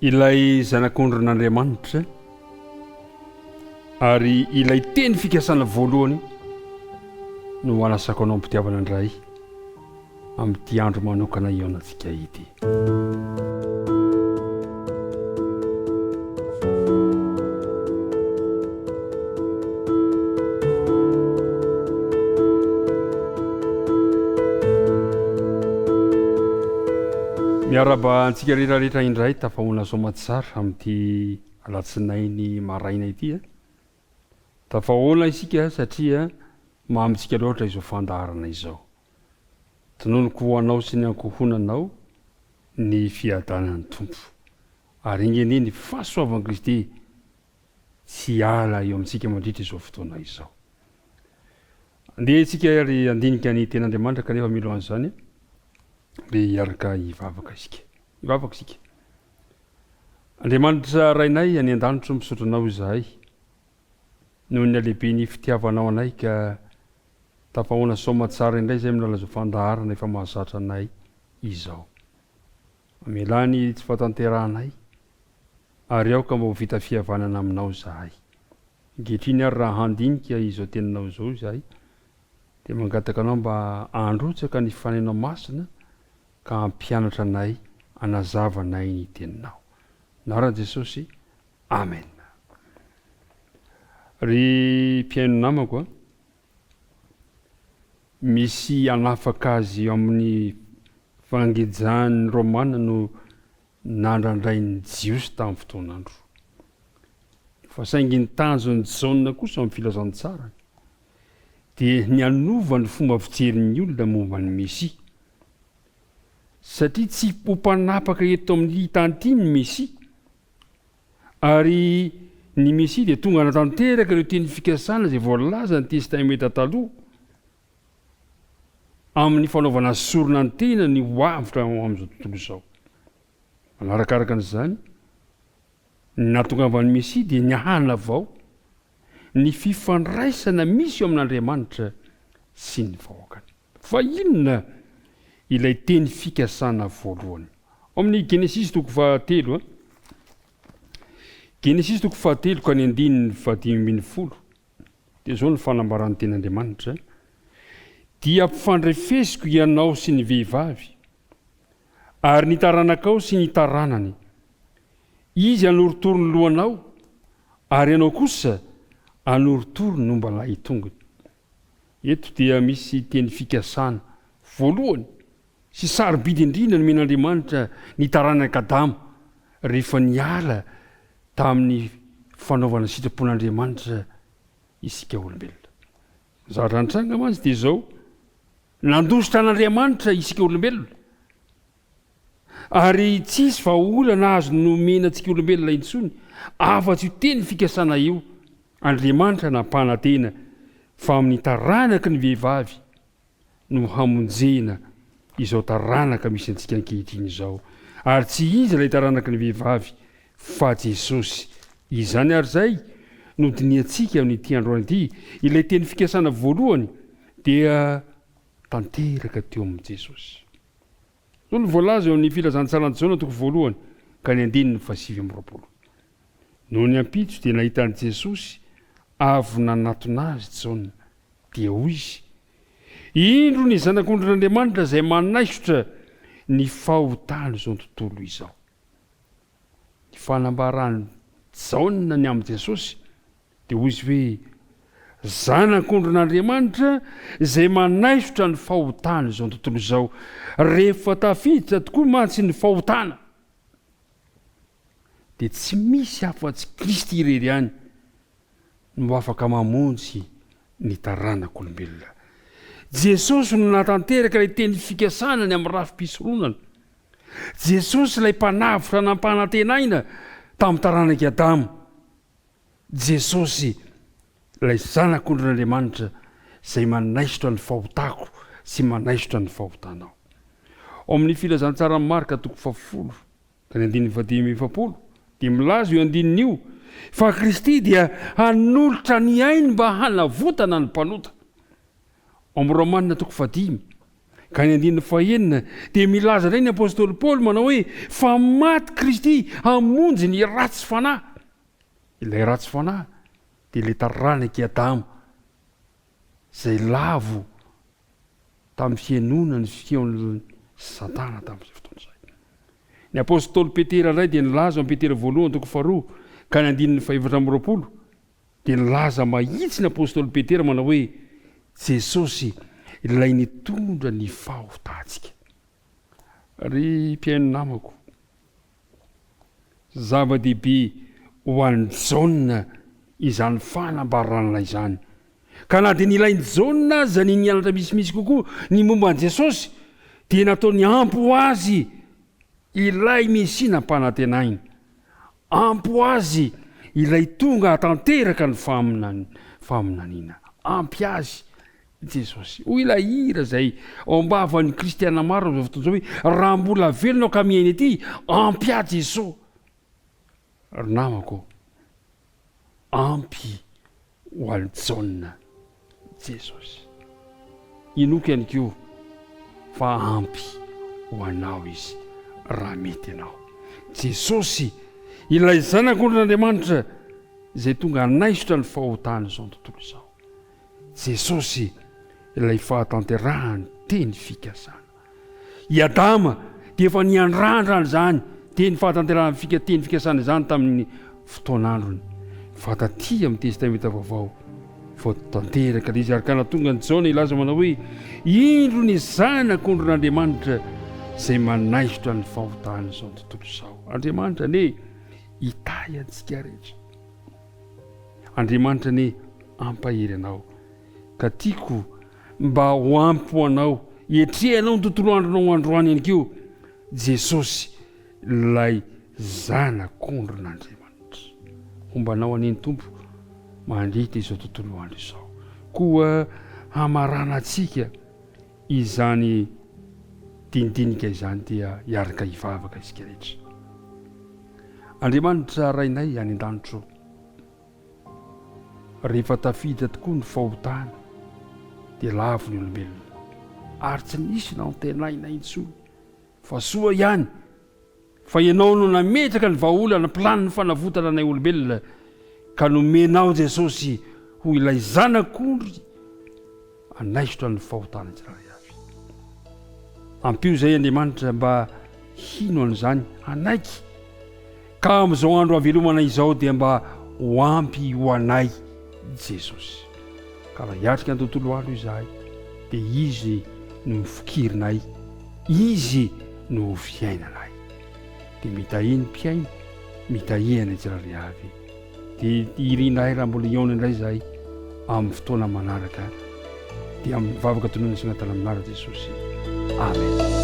ilay zanak'ondrin'Andriamanitra ary ilay teny fikasana voalohany no anasako anao ampitiavana indray amin'ity andro manokana ionantsika ity. Miaraba antsika rehetrarehetra indray tafahoana soamatsara amin'ity alatsinainy maraina ity. Tafahoana isika satria mahamitsika loatra izao fandaharana izao. Tononoko ho anao sy ny ankohonanao ny fiadanan'ny Tompo. Ary ingeniny fahasoavan'i Kristy tsy ala eo amintsika mandritra izao fotoana izao. Andeha isika ary andinika ny ten'Andriamanitra kanefa milo an'izany le hiaraka hivavaka isika. Hivavaka isika. Andriamanitra rainay any an-danitro misotro anao izahay. Noho ny alehibe ny fitiavanao anay ka tafahoana soamatsara indray izay milalaza fandaharana efa mahazatra anay izao. Amelany tsy fatanterahanay ary aoka mba ho vita fihavanana aminao izahay. Ankehitriny ary raha handinika izao teninao izao izahay dia mangataka anao mba handrotsaka ny fanainao masina ka hampianatra anay hanazavanay ny teninao. Anaran'i Jesosy. Amen. Ry mpiaino namako, misy anafaka azy amin'ny fangejan'ny Romana no nandrandrain'ny Jiosy tamin'ny fotoan'andro. Fa saingy ny tanjon'ny Jaune kosa amin'ny filazantsara dia ny anova ny fomba fijerin'ny olona momba ny Mesia. Satria tsy ho mpanapaka eto amin'ny tany ity ny Mesia. Ary ny Mesia dia tonga natanteraka ireo teny fikasana izay voalaza ny testamenta taloha amin'ny fanaovana sorona ny tena ny hoavitra amin'izao tontolo izao. Manarakaraka an'izany, nahatongavan'ny Mesia dia niahana avao ny fifandraisana misy eo amin'Andriamanitra sy ny vahoakany. Fa inona ilay teny fikasana voalohany? Amin'ny Genesis toko 13, Genesis toko 13 ka ny 9:10 dia zao ny fanambaran'ny ten'Andriamanitra. Dia ampifandrefesiko ianao sy ny vehivavy ary ny taranakao sy ny taranany. Izy hanorotoro ny lohanao ary ianao kosa hanorotoro ny ombalay tongony. Eto dia misy teny fikasana voalohany sy sarobidy indrindra ny men'Andriamanitra ny taranak'Adamo rehefa niala tamin'ny fanaovana sitrapon'Andriamanitra isika olombelona. Zavatra antranga mantsy dia izao, nandositra an'Andriamanitra isika olombelona. Ary tsisy vahaolana azo nomena antsika olombelona intsony afa-tsy io teny fikasana io. Andriamanitra nampahana tena fa amin'ny taranaky ny vehivavy no hamonjena izao taranaka misy antsika ankehitriny izao. Ary tsy izy ilay taranaky ny vehivavy fa Jesosy. Izany ary zay no diniantsika amin'ity androany ity. Ilay teny fikasana voalohany dia tanteraka teo amin'ny Jesosy. Zao ny voalaza eo amin'ny filazantsarany Jaune toko 1 ka ny 9:7. Noho ny ampitso dia nahitany Jesosy avy nanatona azy Jaune dia hoy izy, indro ny zanak'ondrin'Andriamanitra izay manaisotra ny fahotana izao tontolo izao. Ny fanambarany Jaune ny amin'ny Jesosy dia hoy izy hoe zanak'ondrin'Andriamanitra izay manaisotra ny fahotana izao tontolo izao. Rehefa tafiditra tokoa mantsy ny fahotana dia tsy misy afa-tsy Kristy irery ihany no afaka mamonjy ny taranak'olombelona. Jesosy no natanteraka ilay teny fikasana ny amin'ny rafi-pisoronana. Jesosy ilay mpanavotra nampanantenaina tamin'ny taranaky Adamo. Jesosy ilay zanak'ondrin'Andriamanitra izay manaisotra ny fahotako sy manaisotra ny fahotanao. Ao amin'ny filazantsara Marka toko 10 ka ny 9:10 dia milaza io andinin'io fa Kristy dia hanolotra ny ainy mba hanavotana ny mpanota. Ao amin'ny Romanina toko 10 Ka ny 9 dia milaza indray ny apôstôly Paoly manao hoe fa maty Kristy hamonjy ny ratsy fanahy. Ilay ratsy fanahy dia ilay taranaka Adamo izay lavo tamin'ny fihainoana ny feon'ny Satana tamin'izay fotoana izay. Ny apôstôly Petera indray dia nilaza amin'ny Petera 1:2 ka ny 4:20 dia nilaza mahitsy ny apôstôly Petera manao hoe Jesosy ilay nitondra ny fahotantsika. Ry mpiaino namako, zava-dehibe ho an'ny Jaona izany fanambarana izany. Ka na dia nilainy Jaona aza ny nianatra misimisy kokoa ny momba an' Jesosy dia nataony ampy ho azy ilay Mesia nampanantenaina, ampy ho azy ilay tonga hatanteraka ny faminaniana, ampy azy Jesosy. Hoy ilay hira izay ao ambavan'ny kristiana maro amin'izao fotoana izao hoe raha mbola velona ka miaina ety, ampy ahy Jesosy. Ry namako, ampy ho an'ny Jaona Jesosy. Inoky ihany koa fa ampy ho anao izy raha mety ianao. Jesosy ilay zanak'Andriamanitra izay tonga hanaisotra ny fahotana izao tontolo izao. Jesosy ilay fahatanterahany teny fikasana. I Adama dia efa niandrandra izany teny fahatanterahany teny fikasana izany tamin'ny fotoan'androny. Fa taty amin'ny testamenta vaovao vao tanteraka izy ary ka nahatonga ny Jaona ilaza manao hoe indro ny zanak'Andriamanitra izay manaisotra ny fahotana izao tontolo izao. Andriamanitra ne hitahy antsika rehetra. Andriamanitra ne ampahery anao. Ka tiako mba ho ampy ho anao, hietrehanao ny tontolo andronao androany ihany koa Jesosy ilay zanak'Andriamanitra. Hombanao aneny Tompo mandritra izao tontolo andro izao. Koa hamarana antsika izany dinidinika izany dia hiaraka hivavaka isika rehetra. Andriamanitra rainay any an-danitro, rehefa tafiditra tokoa ny fahotana dia lavo ny olombelona ary tsy nisy nantenaina intsony fa soa ihany fa ianao no nametraka ny vahaolana planiny fanavotana anay olombelona ka nomenao Jesosy ho ilay zanak'ondry hanaisotra ny fahotana tsirairay avy. Ampio izay Andriamanitra mba hino an'izany anaiky, ka amin'izao andro havelomana izao dia mba ho ampy ho anay Jesosy. Ka raha hiatrika ny tontolo andro izahay dia izy no mifikirinay, izy no fiainanay. Dia mitahiny mpiaina, mitahihana tsirairay avy. Dia irinay raha mbola iaona indray izahay amin'ny fotoana manaraka dia amin'ny vavaka tonona sy natana aminara Jesosy. Amen.